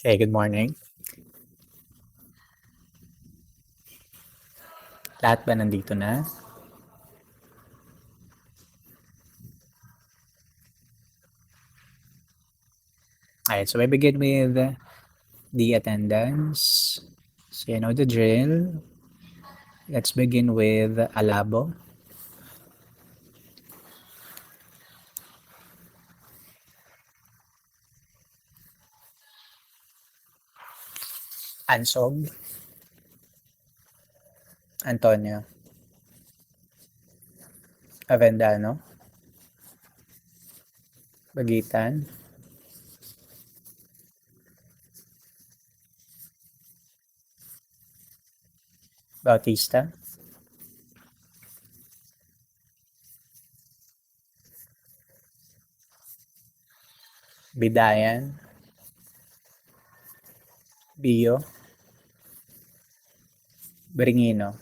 Okay, good morning. Lahat ba nandito na? Alright, so we begin with the attendance. So you know the drill. Let's begin with Alabo. Ansog. Antonio. Avendano. Bagitan. Bautista. Bidayan. Bio. Beringino.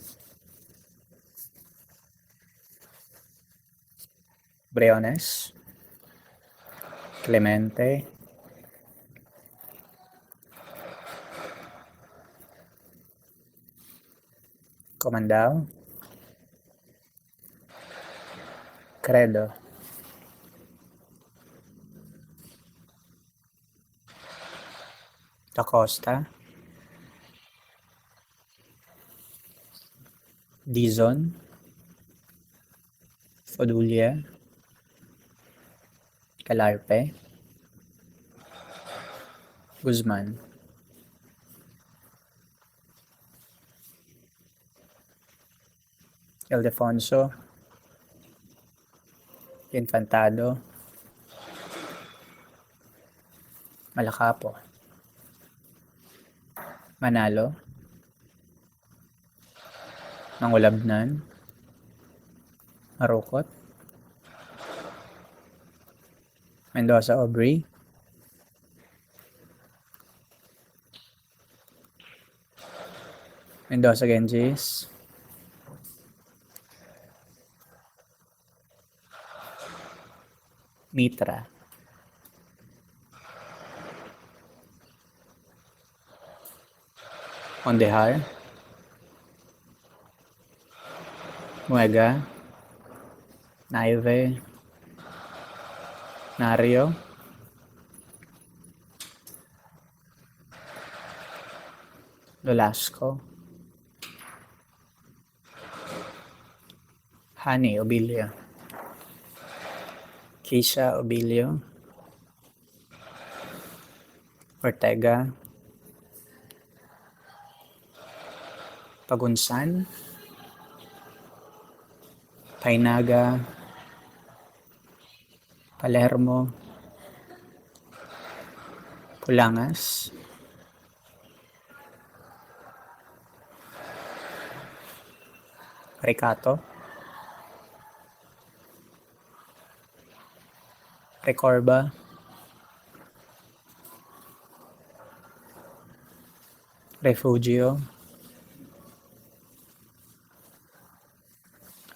Briones. Clemente. Comandao. Credo. Acosta. Dizon. Fodulia. Calarpe. Guzman. Ildefonso. Infantado. Malacapo. Manalo. Mangulabnan. Marukot. Mendoza Aubrey. Mendoza Genjis. Mitra. Ondehar. Muega. Naive. Nario. Lolasco. Hani Obilio. Kisha Obilio. Ortega. Pagunsan. Painaga. Palermo. Pulangas. Ricato. Recorba. Refugio.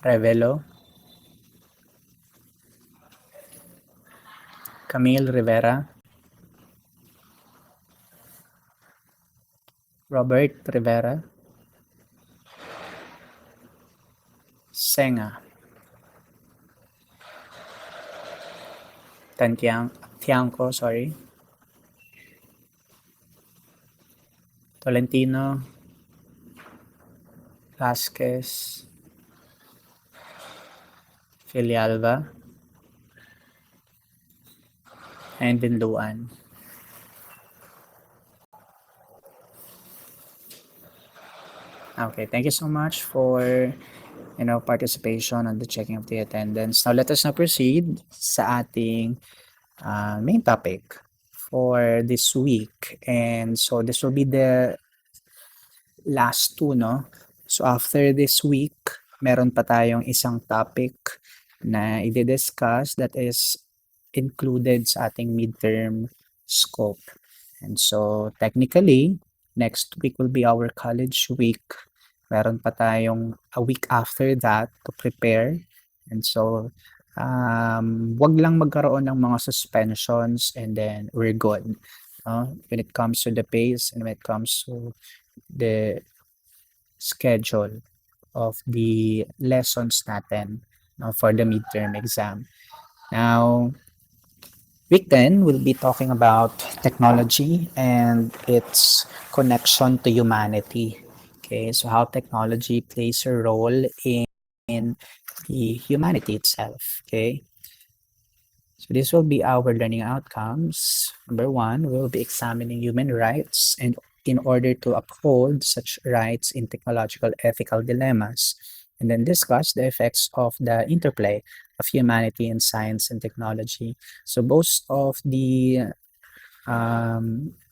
Revelo. Camille Rivera. Robert Rivera. Senga. Tiangco, sorry. Tolentino. Vasquez. Filialva. And Binduan. Okay, thank you so much for participation on the checking of the attendance. Now let us now proceed sa ating main topic for this week. And so this will be the last two, no? So after this week, meron pa tayong isang topic na i-discuss that is included sa ating midterm scope. And so technically, next week will be our college week. Meron pa tayong a week after that to prepare. And so, wag lang magkaroon ng mga suspensions and then we're good. when it comes to the pace and when it comes to the schedule of the lessons natin, for the midterm exam. Now, week 10, we'll be talking about technology and its connection to humanity. Okay, so how technology plays a role in the humanity itself. Okay, so this will be our learning outcomes. Number one, we'll be examining human rights and in order to uphold such rights in technological ethical dilemmas, and then discuss the effects of the interplay of humanity and science and technology. So most of the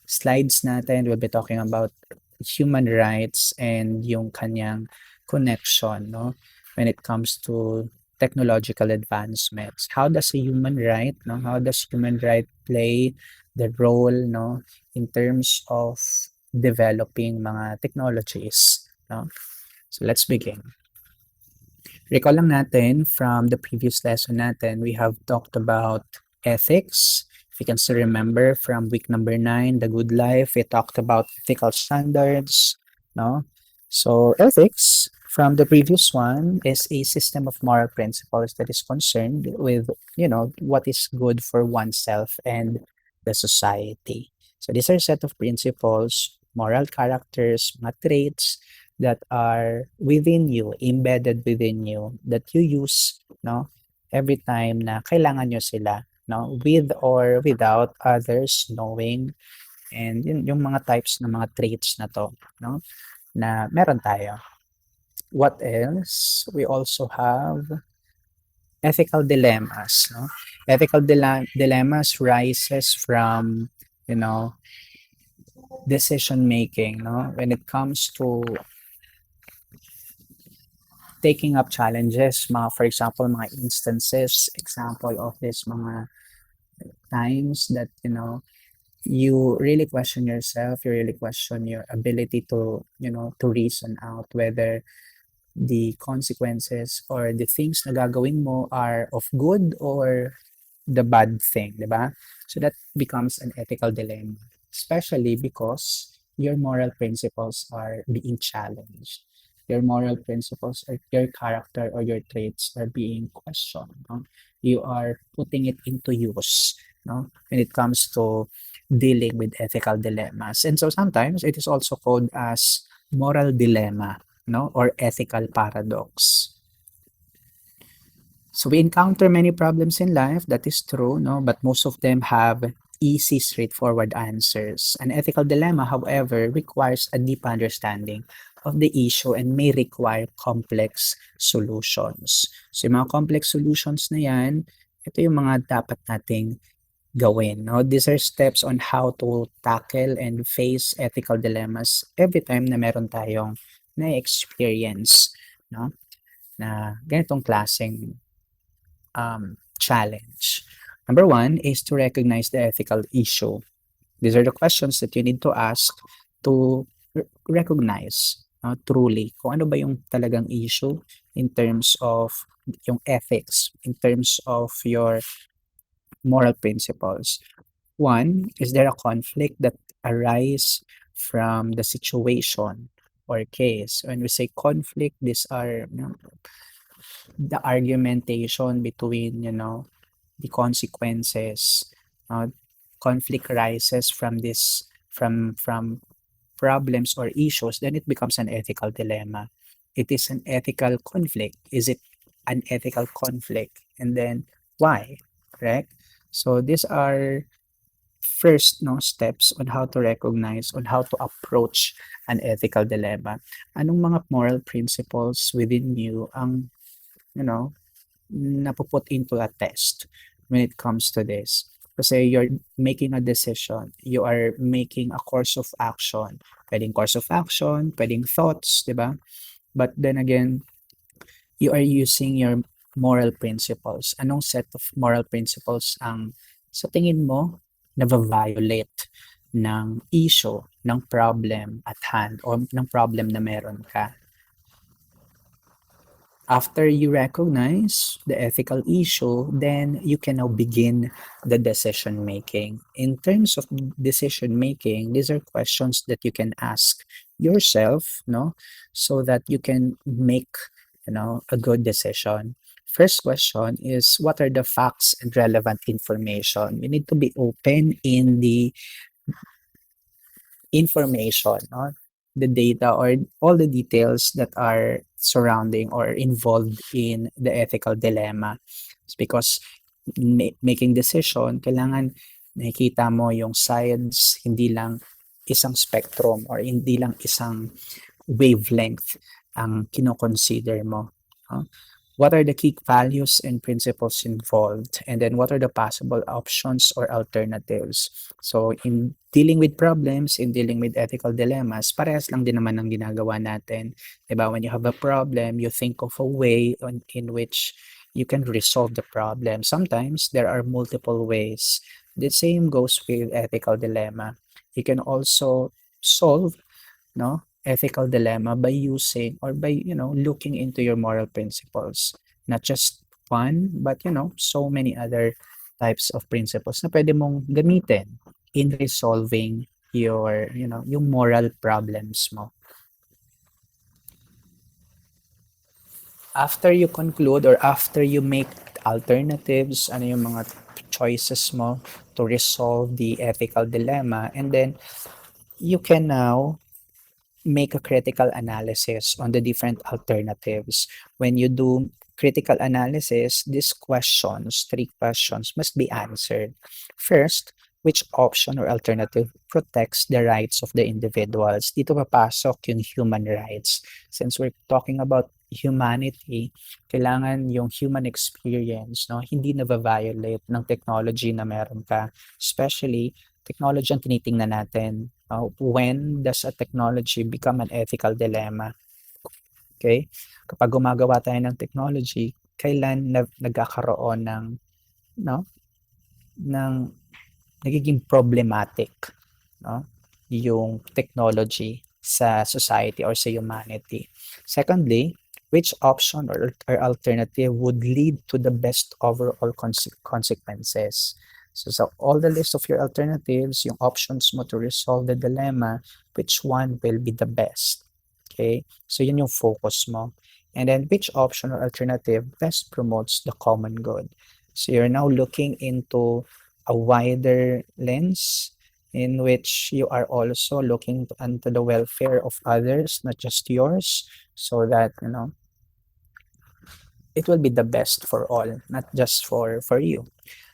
slides natin will be talking about human rights and yung kanyang connection, no, when it comes to technological advancements. How does a human right, no, how does human right play the role, no, in terms of developing mga technologies, no? So let's begin. Recall lang natin from the previous lesson natin, we have talked about ethics. If you can still remember from week number 9, The Good Life, we talked about ethical standards, no? So ethics from the previous one is a system of moral principles that is concerned with, what is good for oneself and the society. So these are a set of principles, moral characters, mga traits that are within you, embedded within you, that you use, no, every time na kailangan nyo sila, no, with or without others knowing. And yun, yung mga types ng mga traits na to, no, na meron tayo. What else? We also have ethical dilemmas, no? Ethical dilemmas rises from, decision making, no? When it comes to taking up challenges, for example, mga instances, example of this mga times that, you really question yourself, you really question your ability to, to reason out whether the consequences or the things na gagawin mo are of good or the bad thing, di ba? So that becomes an ethical dilemma, especially because your moral principles are being challenged. Your moral principles or your character or your traits are being questioned. No? You are putting it into use, no, when it comes to dealing with ethical dilemmas. And so sometimes it is also called as moral dilemma, no, or ethical paradox. So we encounter many problems in life, that is true, no, but most of them have easy, straightforward answers. An ethical dilemma, however, requires a deep understanding of the issue and may require complex solutions. So yung mga complex solutions na yan, ito yung mga dapat nating gawin. No? These are steps on how to tackle and face ethical dilemmas every time na meron tayong na-experience, no, na ganitong klaseng challenge. Number one is to recognize the ethical issue. These are the questions that you need to ask to recognize truly kung ano ba yung talagang issue in terms of yung ethics, in terms of your moral principles. One, is there a conflict that arise from the situation or case? When we say conflict, these are the argumentation between, the consequences. Conflict arises from this, from problems or issues, then it becomes an ethical dilemma. It is an ethical conflict. Is it an ethical conflict? And then why? Correct? So these are first steps on how to recognize, on how to approach an ethical dilemma. Anong mga moral principles within you ang napuput into a test when it comes to this? Kasi you're making a decision, you are making a course of action. Pwedeng course of action, pwedeng thoughts, di ba? But then again, you are using your moral principles. Anong set of moral principles ang sa tingin mo na-violate ng issue, ng problem at hand, o ng problem na meron ka? After you recognize the ethical issue, then you can now begin the decision making. In terms of decision making, these are questions that you can ask yourself, no, so that you can make, a good decision. First question is, what are the facts and relevant information? You need to be open in the information, no? The data or all the details that are surrounding or involved in the ethical dilemma. It's because making decision, kailangan nakikita mo yung sides, hindi lang isang spectrum or hindi lang isang wavelength ang kino-consider mo. No? What are the key values and principles involved? And then what are the possible options or alternatives? So in dealing with problems, in dealing with ethical dilemmas, parehas lang din naman ang ginagawa natin. Diba? When you have a problem, you think of a way in which you can resolve the problem. Sometimes there are multiple ways. The same goes with ethical dilemma. You can also solve, no, ethical dilemma by using or by, looking into your moral principles. Not just one, but, so many other types of principles na pwede mong gamitin in resolving your, yung moral problems mo. After you conclude or after you make alternatives, ano yung mga choices mo to resolve the ethical dilemma, and then you can now make a critical analysis on the different alternatives. When you do critical analysis, these questions, three questions, must be answered. First, which option or alternative protects the rights of the individuals? Dito papasok yung human rights. Since we're talking about humanity, kailangan yung human experience, no, hindi na-violate ng technology na meron ka. Especially, technology ang tinitingnan natin. When does a technology become an ethical dilemma? Okay? Kapag gumagawa tayo ng technology, kailan nagkakaroon ng, no, ng nagiging problematic, no, yung technology sa society or sa humanity. Secondly, which option or alternative would lead to the best overall consequences? So all the list of your alternatives, yung options mo to resolve the dilemma, which one will be the best? Okay? So yun yung focus mo. And then which option or alternative best promotes the common good? So you're now looking into a wider lens in which you are also looking into the welfare of others, not just yours, so that, it will be the best for all, not just for you.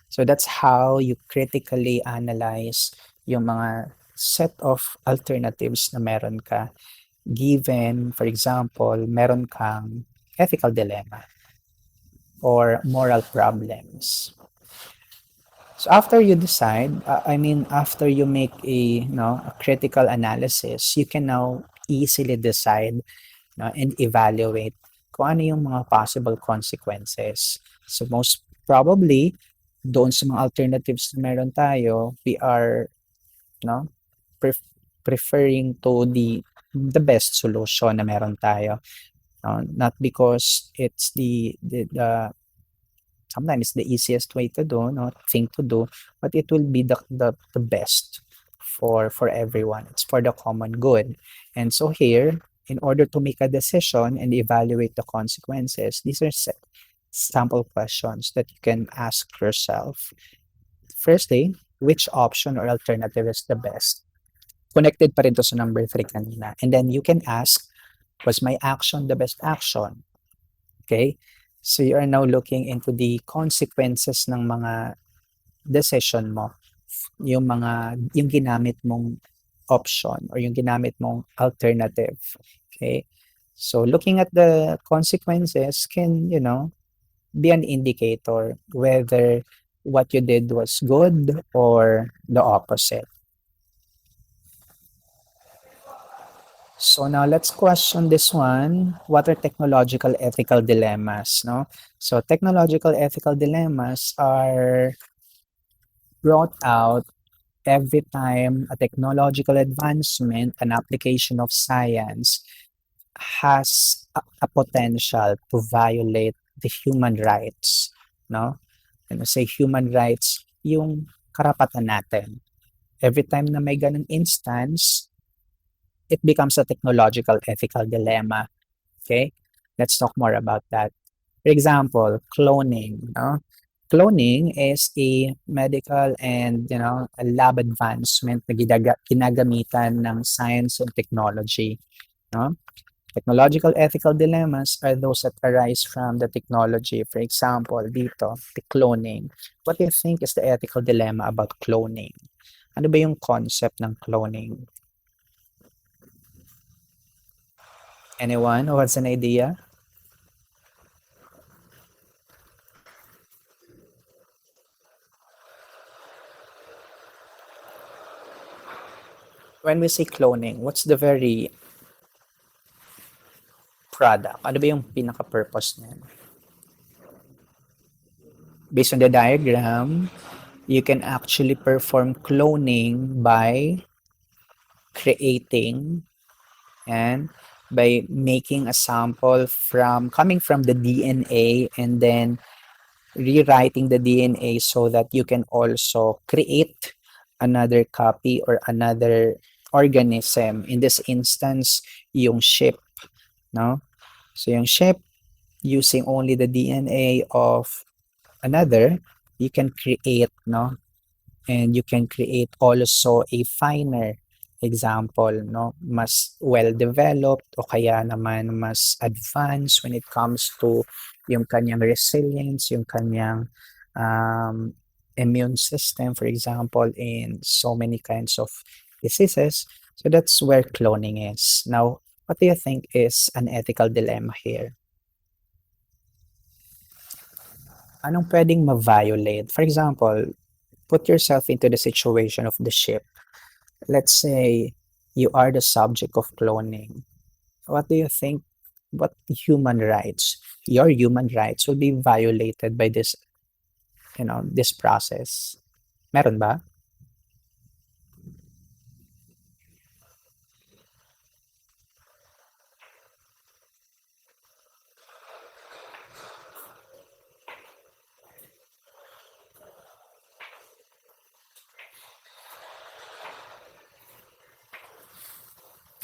So that's how you critically analyze yung mga set of alternatives na meron ka, given, for example, meron kang ethical dilemma or moral problems. So after you decide, after you make a critical analysis, you can now easily decide, and evaluate kung ano yung mga possible consequences. So most probably, doon sa mga alternatives na meron tayo, we are, preferring to the best solution na meron tayo. Not because it's the sometimes the easiest way to do, thing to do, but it will be the best for everyone. It's for the common good. And so here, in order to make a decision and evaluate the consequences, these are sample questions that you can ask yourself. Firstly, which option or alternative is the best? Connected pa rin to sa number 3 kanina. And then you can ask, was my action the best action? Okay? So you are now looking into the consequences ng mga decision mo. Yung ginamit mong option or yung ginamit mong alternative. Okay? So looking at the consequences can, be an indicator whether what you did was good or the opposite. So now let's question this one. What are technological ethical dilemmas? No? So technological ethical dilemmas are brought out every time a technological advancement, an application of science has a potential to violate the human rights, no? And say human rights, yung karapatan natin. Every time na may ganung instance, it becomes a technological ethical dilemma. Okay? Let's talk more about that. For example, cloning, no? Cloning is a medical and a lab advancement na ginagamitan ng science and technology, no? Technological ethical dilemmas are those that arise from the technology. For example, dito, the cloning. What do you think is the ethical dilemma about cloning? Ano ba yung concept ng cloning? Anyone who has an idea? When we say cloning, what's the very product? Ano ba yung pinaka-purpose niyan? Based on the diagram, you can actually perform cloning by creating and by making a sample from coming from the DNA and then rewriting the DNA so that you can also create another copy or another organism. In this instance, yung ship, no? So yung ship, using only the DNA of another, you can create, no? And you can create also a finer example, no? Mas well-developed o kaya naman mas advanced when it comes to yung kanyang resilience, yung kanyang um, immune system, for example, in so many kinds of diseases. So that's where cloning is. Now, what do you think is an ethical dilemma here? Anong pwedeng ma-violate? For example, put yourself into the situation of the ship. Let's say you are the subject of cloning. What do you think? What human rights, your human rights, will be violated by this process? Meron ba?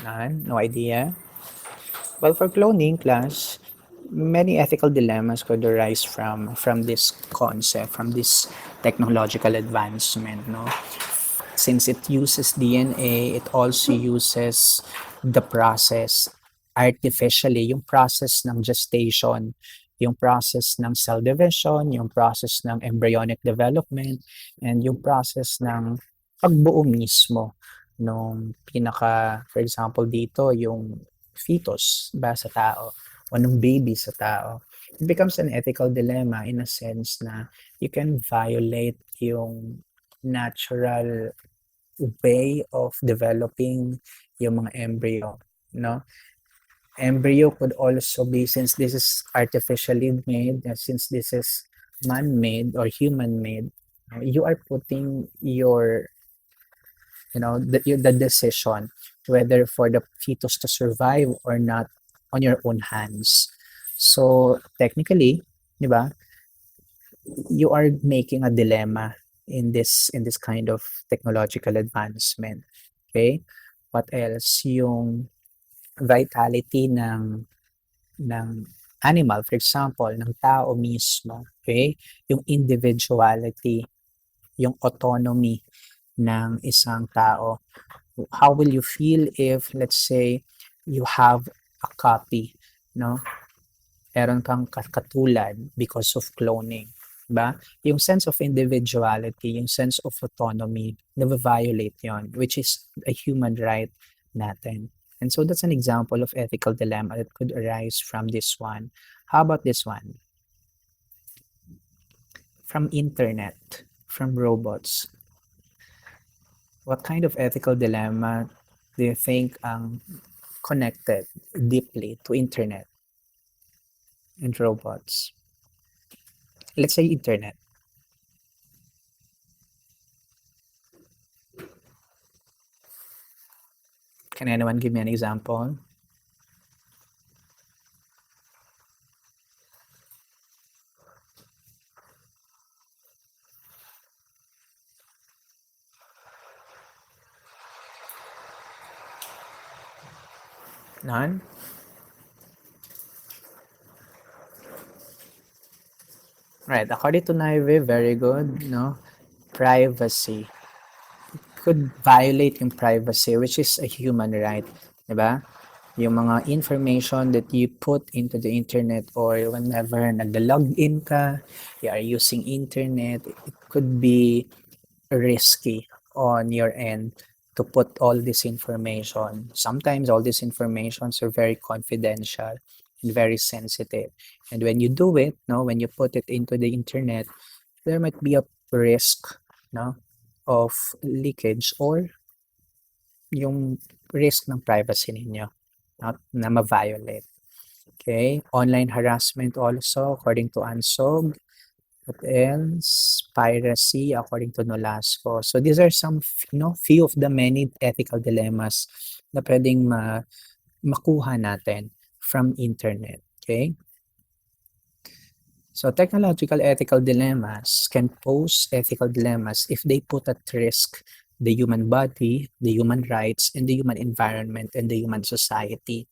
None? No idea? Well, for cloning class, many ethical dilemmas could arise from this concept, from this technological advancement, no? Since it uses DNA, it also uses the process artificially, yung process ng gestation, yung process ng cell division, yung process ng embryonic development, and yung process ng pagbuo mismo nung for example dito, yung fetus ba sa tao o nung baby sa tao. It becomes an ethical dilemma in a sense na you can violate yung natural way of developing yung mga embryo, no? Embryo could also be, since this is artificially made, since this is man-made or human-made, you are putting the decision whether for the fetus to survive or not on your own hands. So technically, di ba, you are making a dilemma in this kind of technological advancement. Okay? What else? Yung vitality ng animal, for example, ng tao mismo. Okay? Yung individuality, yung autonomy ng isang tao. How will you feel if, let's say, you have a copy, no? Meron kang katulad because of cloning, ba? Yung sense of individuality, yung sense of autonomy, na-violate yon, which is a human right natin. And so that's an example of ethical dilemma that could arise from this one. How about this one? From internet, from robots. What kind of ethical dilemma do you think connected deeply to internet and robots? Let's say internet. Can anyone give me an example? None? Right, according to Naive, very good, no? Privacy. Could violate yung privacy, which is a human right, di ba? Yung mga information that you put into the internet or whenever nag-login ka, you are using internet, it could be risky on your end to put all this information. Sometimes all these informations are very confidential and very sensitive. And when you do it, no, when you put it into the internet, there might be a risk, no, of leakage or yung risk ng privacy ninyo na ma-violate. Okay, online harassment also according to ANSOG. What else? Piracy according to Nolasco. So these are some, few of the many ethical dilemmas na pwedeng makuha natin from internet. Okay? So technological ethical dilemmas can pose ethical dilemmas if they put at risk the human body, the human rights, and the human environment and the human society.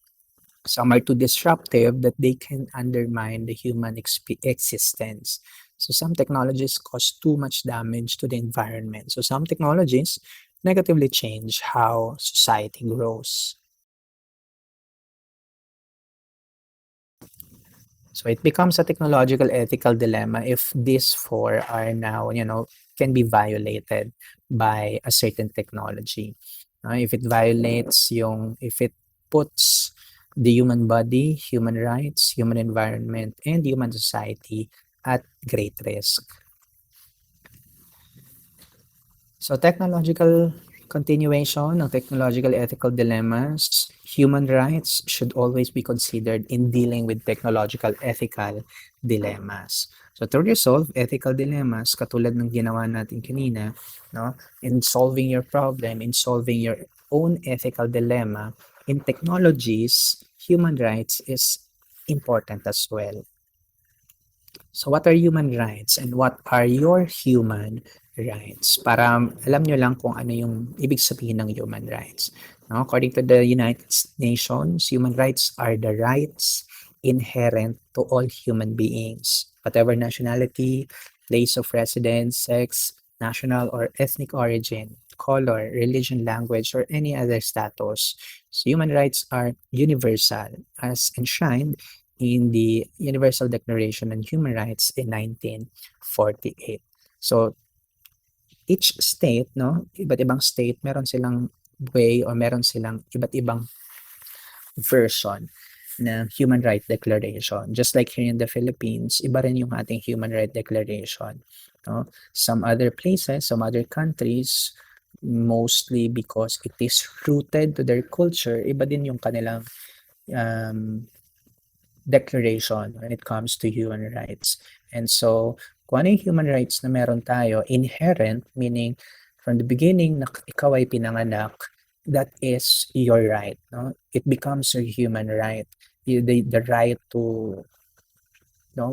Some are too disruptive that they can undermine the human existence. So some technologies cause too much damage to the environment. So some technologies negatively change how society grows. So it becomes a technological ethical dilemma if these four are now, can be violated by a certain technology. If it violates if it puts the human body, human rights, human environment, and human society at great risk. So technological continuation ng technological ethical dilemmas, human rights should always be considered in dealing with technological ethical dilemmas. So to resolve ethical dilemmas, katulad ng ginawa natin kanina, no, in solving your problem, in solving your own ethical dilemma, in technologies, human rights is important as well. So what are human rights and what are your human rights? Para alam nyo lang kung ano yung ibig sabihin ng human rights. No? According to the United Nations, human rights are the rights inherent to all human beings, whatever nationality, place of residence, sex, national or ethnic origin, color, religion, language, or any other status. So human rights are universal as enshrined in the Universal Declaration on Human Rights in 1948. So each state, no, iba't ibang state, meron silang way or meron silang iba't ibang version ng Human Rights Declaration. Just like here in the Philippines, iba rin yung ating Human Rights Declaration. No? Some other places, some other countries, mostly because it is rooted to their culture, iba din yung kanilang declaration when it comes to human rights. And so, kung ano yung human rights na meron tayo, inherent, meaning from the beginning na ikaw ay pinanganak, that is your right. No? It becomes your human right. The right to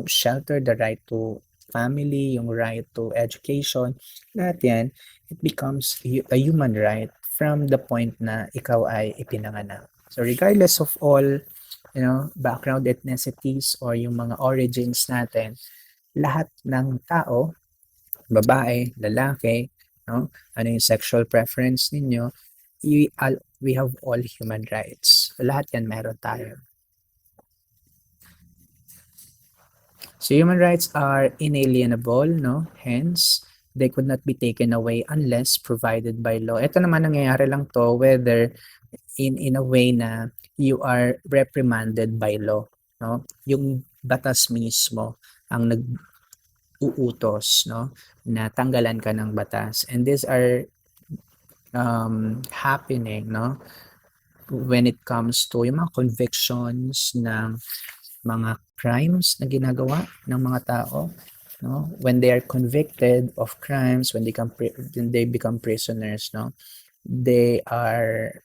shelter, the right to family, yung right to education, lahat yan, it becomes a human right from the point na ikaw ay ipinanganak. So regardless of all background ethnicities or yung mga origins natin, lahat ng tao, babae, lalaki, no? Ano yung sexual preference ninyo, we have all human rights. So, lahat yan meron tayo. So human rights are inalienable, no? Hence, they could not be taken away unless provided by law. Ito naman nangyayari lang to whether in a way na you are reprimanded by law, no? Yung batas mismo ang nag-uutos, no, na tanggalan ka ng batas. And these are happening, no, when it comes to yung mga convictions ng mga crimes na ginagawa ng mga tao, no, when they are convicted of crimes, when they become prisoners, no, they are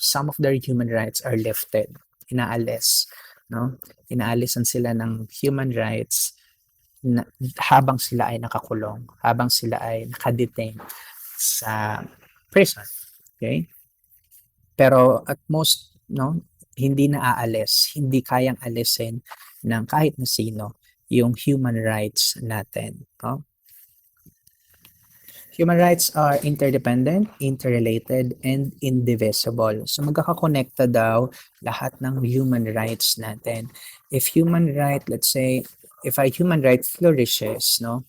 some of their human rights are lifted, inaalis, no, inaalisan sila ng human rights na, habang sila ay nakakulong, habang sila ay nakadetain sa prison. Okay? Pero at most, no, hindi na aalis, hindi kayang alisin ng kahit na sino yung human rights natin, no? Human rights are interdependent, interrelated, and indivisible. So magkakakonekta daw lahat ng human rights natin. If human right, let's say, if a human right flourishes, no,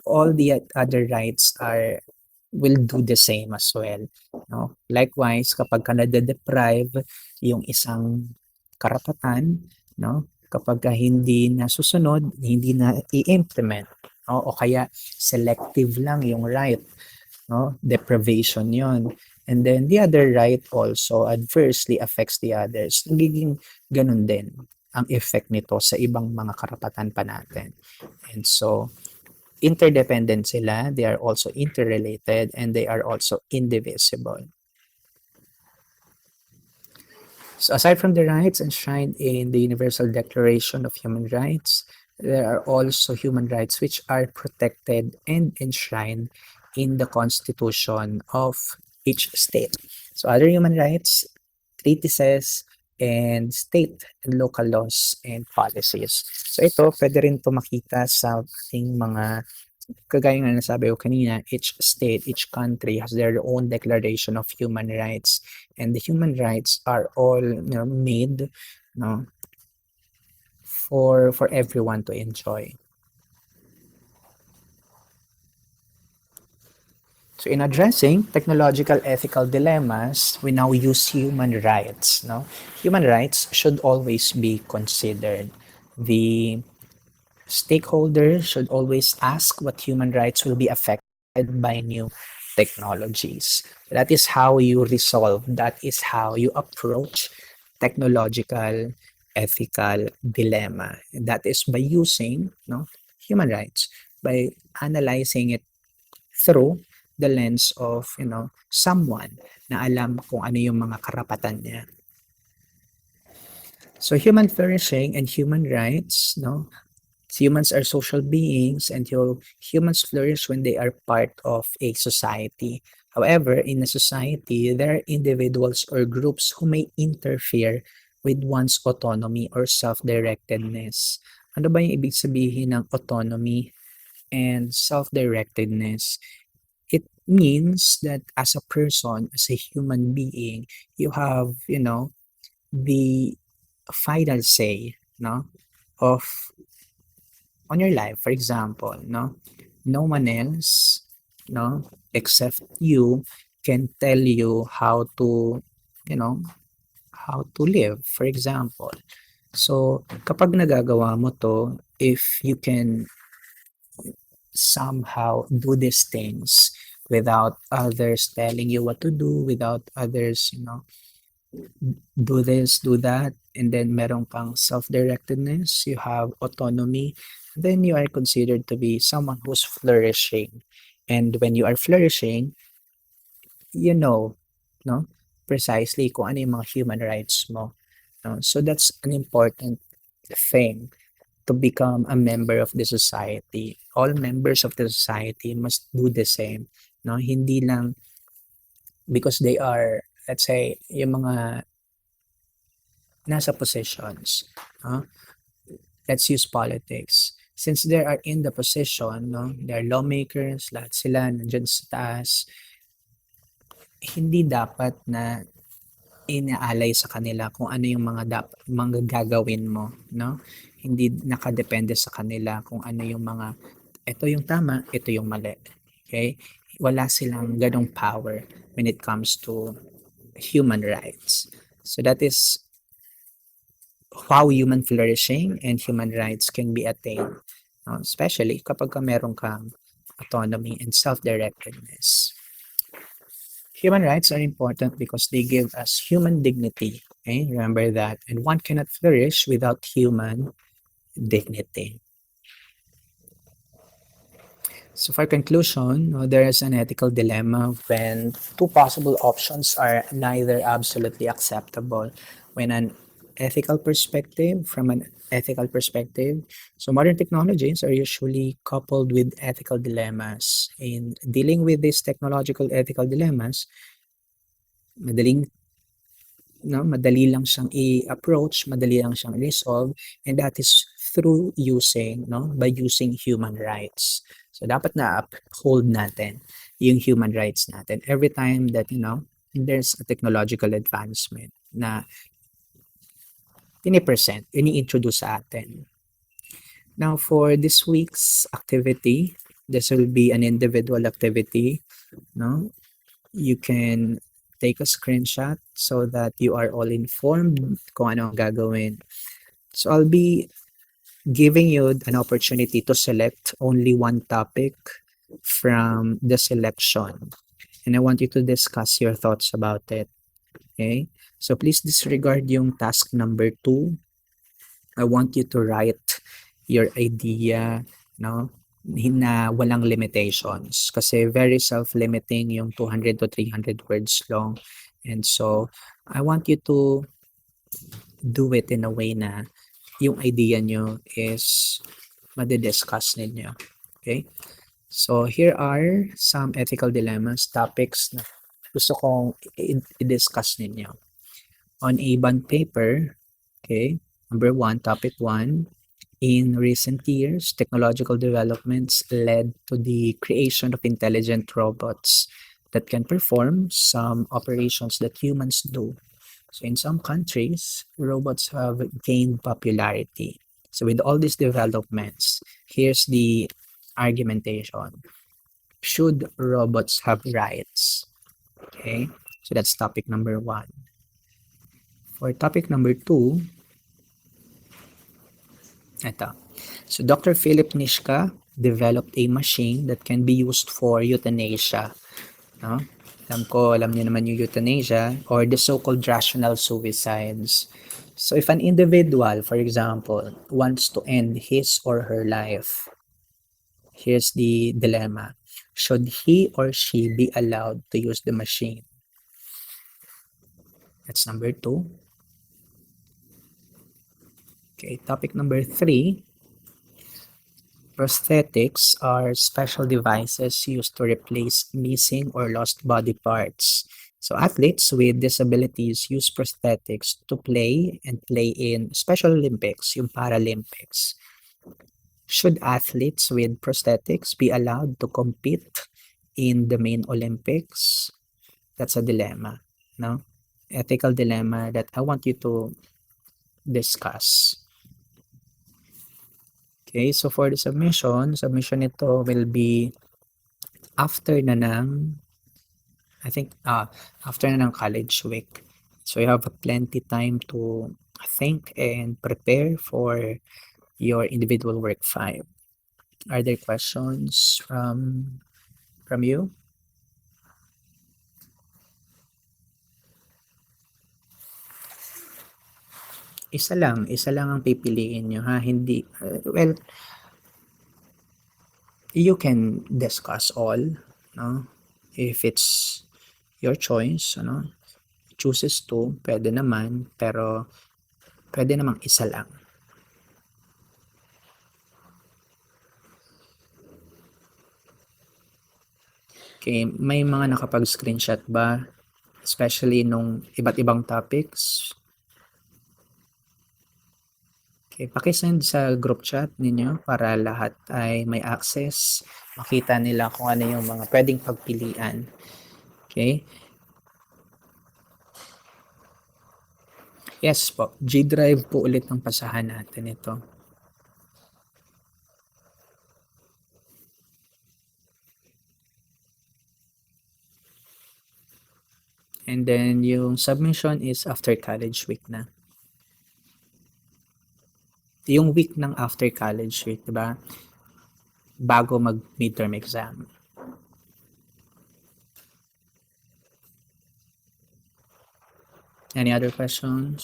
all the other rights are will do the same as well, no? Likewise, kapag ka nade-deprive yung isang karapatan, no, kapag ka hindi nasusunod, hindi na i-implement, no, o kaya selective lang yung right, no, deprivation yon. And then the other right also adversely affects the others. Nagiging ganun din ang effect nito sa ibang mga karapatan pa natin. And so, interdependent sila, they are also interrelated, and they are also indivisible. So aside from the rights enshrined in the Universal Declaration of Human Rights, there are also human rights which are protected and enshrined in the Constitution of each state. So other human rights, treatises, and state and local laws and policies. So ito, pwede rin ito makita sa ating mga, kagaya nga nasabi ko kanina, each state, each country has their own declaration of human rights, and the human rights are all, made, no, for everyone to enjoy. So in addressing technological ethical dilemmas, we now use human rights. No, human rights should always be considered. The stakeholders should always ask what human rights will be affected by new technologies. That is how you resolve, that is how you approach technological ethical dilemma. And that is by using, human rights, by analyzing it through the lens of, someone na alam kung ano yung mga karapatan niya. So human flourishing and human rights, humans are social beings, and humans flourish when they are part of a society. However, in a society, there are individuals or groups who may interfere with one's autonomy or self-directedness. Ano ba yung ibig sabihin ng autonomy and self-directedness? It means that as a person, as a human being, you have, the final say, of on your life. For example, no one else, except you can tell you how to, how to live, for example. So, kapag nagagawa mo to, if you can somehow do these things without others telling you what to do, without others, do this, do that, and then meron kang self-directedness, you have autonomy, then you are considered to be someone who's flourishing. And when you are flourishing, you know, no, precisely kung ano yung mga human rights mo. No? So that's an important thing to become a member of the society. All members of the society must do the same. No? Hindi lang because they are, let's say, yung mga nasa positions. Let's use politics. Since they are in the position, they're lawmakers, lahat sila nandyan sa taas, hindi dapat na inaalay sa kanila kung ano yung mga gagawin mo, no? Hindi nakadepende sa kanila kung ano yung mga, ito yung tama, ito yung mali. Okay? Wala silang ganong power when it comes to human rights. So that is how human flourishing and human rights can be attained, especially kapag meron kang autonomy and self-directedness. Human rights are important because they give us human dignity. Okay? Remember that. And one cannot flourish without human dignity. So for conclusion, there is an ethical dilemma when two possible options are neither absolutely acceptable. When an ethical perspective, from an ethical perspective, so modern technologies are usually coupled with ethical dilemmas. In dealing with these technological ethical dilemmas, madaling no? Madali lang siyang i-approach, madali lang siyang i-resolve, and that is through using, no? By using human rights. So dapat na uphold natin yung human rights natin every time that, there's a technological advancement na pinipresent, ini-introduce sa atin. Now, for this week's activity, this will be an individual activity, no? You can take a screenshot so that you are all informed kung ano ang gagawin. So I'll be giving you an opportunity to select only one topic from the selection. And I want you to discuss your thoughts about it. Okay? So please disregard yung task number 2. I want you to write your idea, no? Na walang limitations. Kasi very self-limiting yung 200 to 300 words long. And so, I want you to do it in a way na yung idea nyo is madidiscuss ninyo. Okay? So, here are some ethical dilemmas, topics na gusto kong i-discuss ninyo. On a bond paper, okay, number 1, topic 1, in recent years, technological developments led to the creation of intelligent robots that can perform some operations that humans do. So in some countries, robots have gained popularity. So with all these developments, here's the argumentation. Should robots have rights? Okay, so that's topic number 1. For topic number 2, ito. So Dr. Philip Nishka developed a machine that can be used for euthanasia. No? Alam niyo naman yung euthanasia or the so-called rational suicides. So if an individual, for example, wants to end his or her life, here's the dilemma. Should he or she be allowed to use the machine? That's number 2. Okay, topic number 3. Prosthetics are special devices used to replace missing or lost body parts. So athletes with disabilities use prosthetics to play in Special Olympics, yung Paralympics. Should athletes with prosthetics be allowed to compete in the main Olympics? That's a dilemma, no? Ethical dilemma that I want you to discuss. Okay, so for the submission nito will be after na ng, I think, after na ng college week. So you have plenty time to think and prepare for your individual work 5. Are there questions from you? Isa lang ang pipiliin nyo, ha? Hindi, well, you can discuss all, no? If it's your choice, ano? Chooses to, pwede naman, pero pwede namang isa lang. Okay, may mga nakapag-screenshot ba? Especially nung iba't ibang topics? Okay, paki-send sa group chat ninyo para lahat ay may access, makita nila kung ano yung mga pwedeng pagpilian. Okay? Yes po, G-Drive po ulit ang pasahan natin ito. And then yung submission is after college week na. Yung week ng after college week, diba? Bago mag-midterm exam. Any other questions?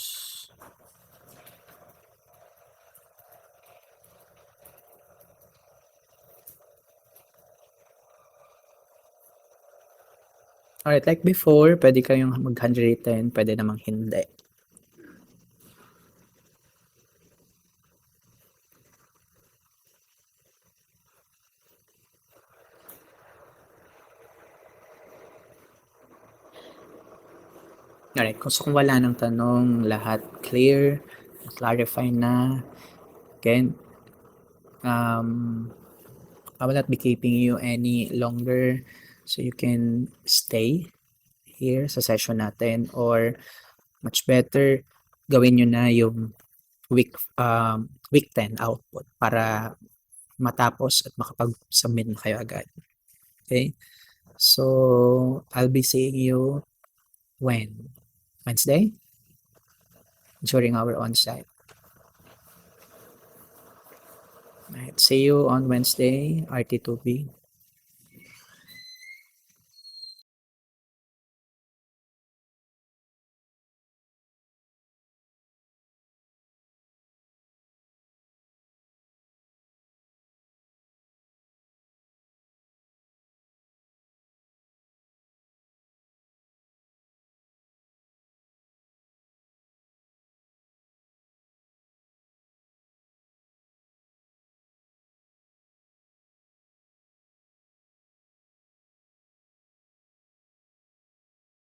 Alright, like before, pwede kayong mag-handwritten, pwede namang hindi. Alright, kung wala ng tanong, lahat clear, clarify na, again, I will not be keeping you any longer, so you can stay here sa session natin, or much better gawin nyo na yung week 10 output para matapos at makapag-submit na kayo agad. Okay? So, I'll be seeing you when? Wednesday? During our on-site. Alright, see you on Wednesday, RT2B.